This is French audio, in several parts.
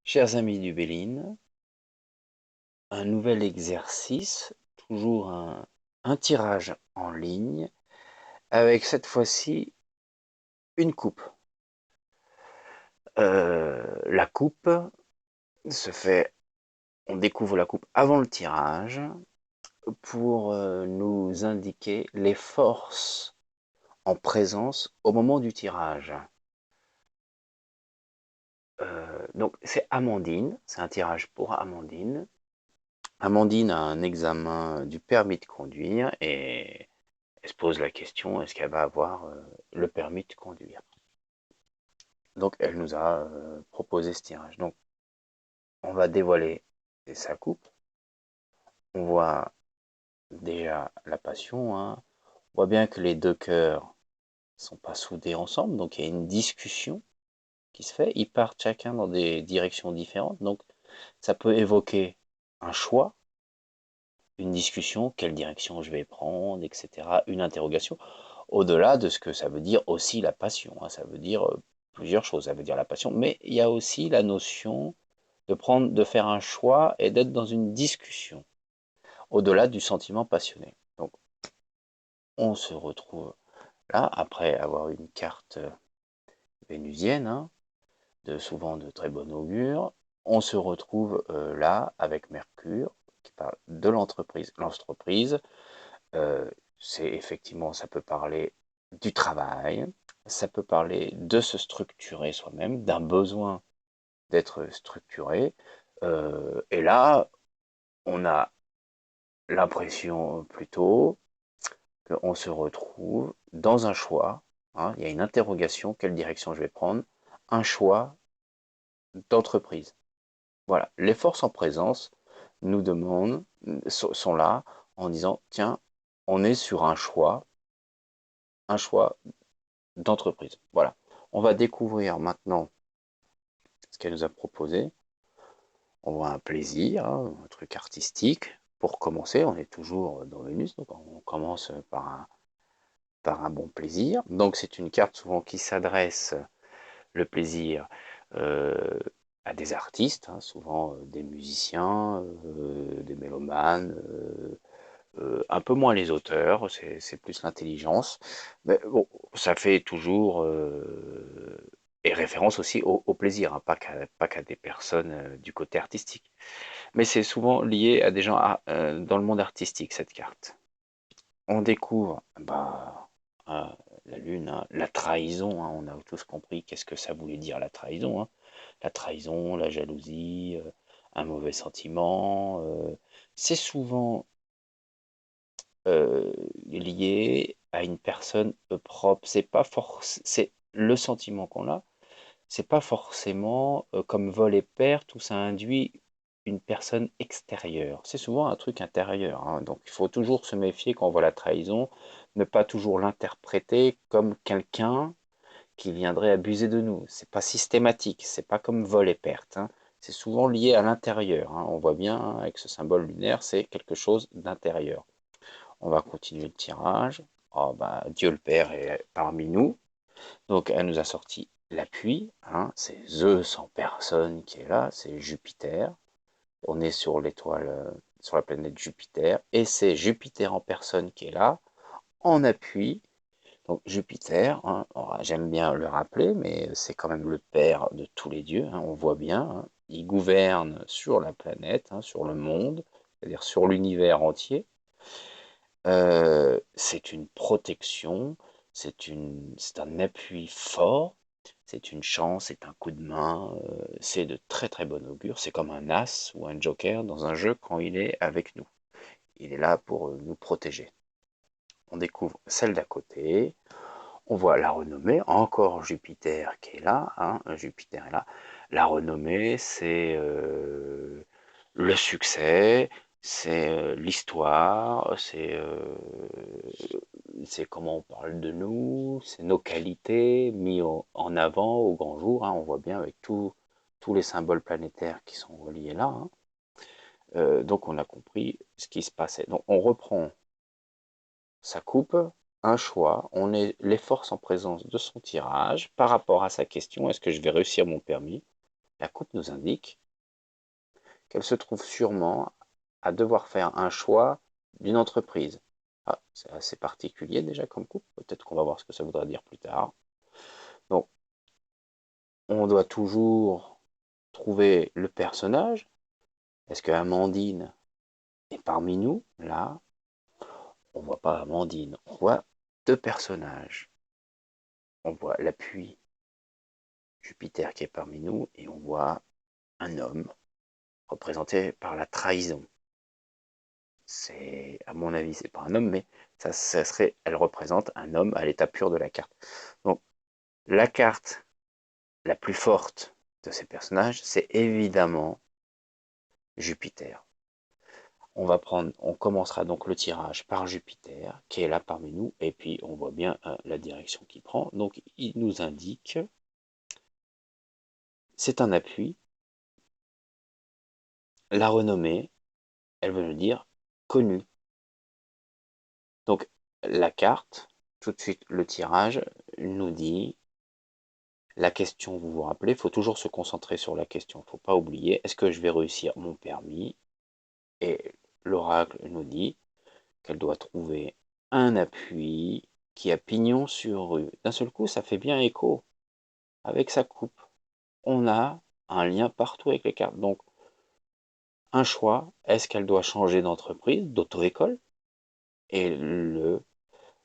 Chers amis du Béline, un nouvel exercice, toujours un tirage en ligne, avec cette fois-ci une coupe. La coupe se fait, on découvre la coupe avant le tirage pour nous indiquer les forces en présence au moment du tirage. Donc c'est Amandine, c'est un tirage pour Amandine. Amandine a un examen du permis de conduire et elle se pose la question, est-ce qu'elle va avoir le permis de conduire? Donc elle nous a proposé ce tirage. Donc on va dévoiler sa coupe. On voit déjà la passion, hein. On voit bien que les deux cœurs sont pas soudés ensemble, donc il y a une discussion qui se fait. Ils partent chacun dans des directions différentes, donc ça peut évoquer un choix, une discussion, quelle direction je vais prendre, etc. Une interrogation, au-delà de ce que ça veut dire aussi la passion, hein. Ça veut dire plusieurs choses. Ça veut dire la passion, mais il y a aussi la notion de faire un choix et d'être dans une discussion, au-delà du sentiment passionné. Donc, on se retrouve là, après avoir une carte vénusienne, hein, souvent de très bon augure. On se retrouve là avec Mercure, qui parle de l'entreprise. L'entreprise, euh, c'est effectivement, ça peut parler du travail, ça peut parler de se structurer soi-même, d'un besoin d'être structuré. Et là, on a l'impression plutôt qu'on se retrouve dans un choix, hein, il y a une interrogation, quelle direction je vais prendre, un choix d'entreprise. Voilà, les forces en présence nous demandent, sont là en disant, tiens, on est sur un choix d'entreprise. Voilà. On va découvrir maintenant ce qu'elle nous a proposé. On voit un plaisir, hein, un truc artistique. Pour commencer, on est toujours dans Vénus, donc on commence par un bon plaisir. Donc c'est une carte souvent qui s'adresse, le plaisir, euh, à des artistes, hein, souvent des musiciens, des mélomanes, un peu moins les auteurs, c'est plus l'intelligence. Mais bon, ça fait toujours et référence aussi au plaisir, hein, pas qu'à des personnes du côté artistique. Mais c'est souvent lié à des gens dans le monde artistique, cette carte. On découvre euh, la Lune, hein, la trahison, hein, on a tous compris qu'est-ce que ça voulait dire la trahison, hein. La trahison, la jalousie, un mauvais sentiment. C'est souvent lié à une personne propre. C'est pas c'est le sentiment qu'on a. C'est pas forcément comme vol et perte où ça induit une personne extérieure. C'est souvent un truc intérieur, hein. Donc il faut toujours se méfier quand on voit la trahison, ne pas toujours l'interpréter comme quelqu'un qui viendrait abuser de nous. C'est pas systématique, c'est pas comme vol et perte, hein. C'est souvent lié à l'intérieur, hein. On voit bien, hein, avec ce symbole lunaire, c'est quelque chose d'intérieur. On va continuer le tirage. Oh, bah, Dieu le Père est parmi nous. Donc elle nous a sorti l'appui, hein, c'est Zeus en personne qui est là, c'est Jupiter. On est sur l'étoile, sur la planète Jupiter, et c'est Jupiter en personne qui est là, en appui. Donc Jupiter, hein, j'aime bien le rappeler, mais c'est quand même le père de tous les dieux, hein, on voit bien, hein. Il gouverne sur la planète, hein, sur le monde, c'est-à-dire sur l'univers entier. C'est une protection, c'est un appui fort, c'est une chance, c'est un coup de main, c'est de très très bon augure. C'est comme un as ou un joker dans un jeu quand il est avec nous. Il est là pour nous protéger. On découvre celle d'à côté, on voit la renommée, encore Jupiter qui est là, hein, Jupiter est là. La renommée, c'est le succès, c'est l'histoire, c'est comment on parle de nous, c'est nos qualités mis en avant au grand jour, hein. On voit bien avec tous les symboles planétaires qui sont reliés là, hein. Donc on a compris ce qui se passait. Donc on reprend sa coupe, un choix, on est les forces en présence de son tirage par rapport à sa question, est-ce que je vais réussir mon permis? La coupe nous indique qu'elle se trouve sûrement à devoir faire un choix d'une entreprise. Ah, c'est assez particulier déjà comme coupe, peut-être qu'on va voir ce que ça voudra dire plus tard. Donc, on doit toujours trouver le personnage. Est-ce que Amandine est parmi nous? Là, on voit pas Amandine, on voit deux personnages. On voit l'appui Jupiter qui est parmi nous et on voit un homme représenté par la trahison. C'est, à mon avis, c'est pas un homme, mais ça serait, elle représente un homme à l'état pur de la carte. Donc, la carte la plus forte de ces personnages, c'est évidemment Jupiter. On commencera donc le tirage par Jupiter, qui est là parmi nous, et puis on voit bien la direction qu'il prend. Donc, il nous indique, c'est un appui, la renommée, elle veut nous dire connu. Donc, la carte, tout de suite, le tirage nous dit la question, vous vous rappelez, il faut toujours se concentrer sur la question, il ne faut pas oublier, est-ce que je vais réussir mon permis? Et l'oracle nous dit qu'elle doit trouver un appui qui a pignon sur rue. D'un seul coup, ça fait bien écho avec sa coupe. On a un lien partout avec les cartes. Donc, un choix, est-ce qu'elle doit changer d'entreprise, d'auto-école? Et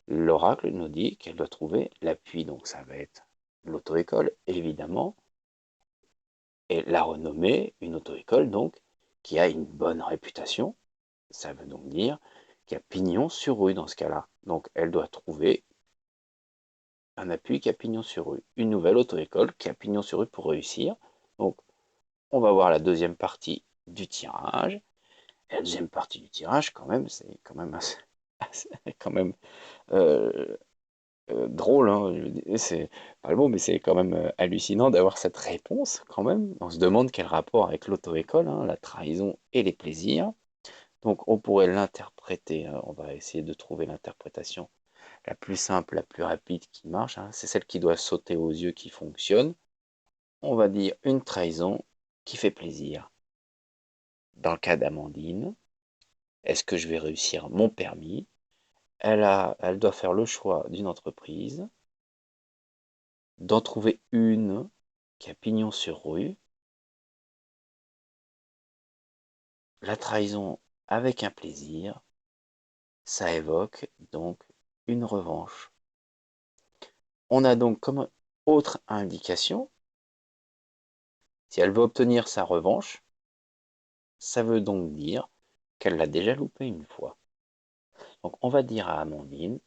l'oracle nous dit qu'elle doit trouver l'appui. Donc, ça va être l'auto-école, évidemment, et la renommée, une auto-école, donc, qui a une bonne réputation. Ça veut donc dire qu'il y a pignon sur rue dans ce cas-là. Donc, elle doit trouver un appui qui a pignon sur rue. Une nouvelle auto-école qui a pignon sur rue pour réussir. Donc, on va voir la deuxième partie du tirage. Et la deuxième partie du tirage, quand même, c'est quand même quand même euh, drôle. Hein. C'est pas le mot, mais c'est quand même hallucinant d'avoir cette réponse, quand même. On se demande quel rapport avec l'auto-école, hein, la trahison et les plaisirs. Donc, on pourrait l'interpréter. Hein, on va essayer de trouver l'interprétation la plus simple, la plus rapide qui marche. Hein, c'est celle qui doit sauter aux yeux qui fonctionne. On va dire une trahison qui fait plaisir. Dans le cas d'Amandine, est-ce que je vais réussir mon permis? Elle doit faire le choix d'une entreprise, d'en trouver une qui a pignon sur rue. La trahison avec un plaisir, ça évoque donc une revanche. On a donc comme autre indication, si elle veut obtenir sa revanche, ça veut donc dire qu'elle l'a déjà loupé une fois. Donc on va dire à Amandine,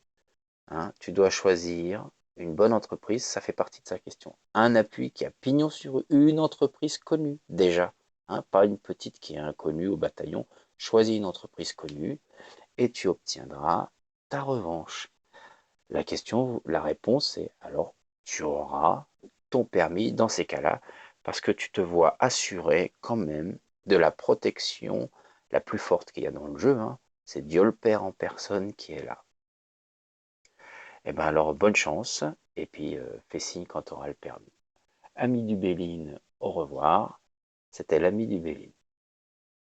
hein, tu dois choisir une bonne entreprise, ça fait partie de sa question. Un appui qui a pignon sur rue, une entreprise connue déjà, hein, pas une petite qui est inconnue au bataillon. Choisis une entreprise connue et tu obtiendras ta revanche. La question, la réponse c'est alors tu auras ton permis dans ces cas-là parce que tu te vois assuré quand même de la protection la plus forte qu'il y a dans le jeu. Hein. C'est Dieu le Père en personne qui est là. Eh bien alors, bonne chance, et puis fais signe quand tu auras le permis. Ami du Béline, au revoir. C'était l'ami du Béline.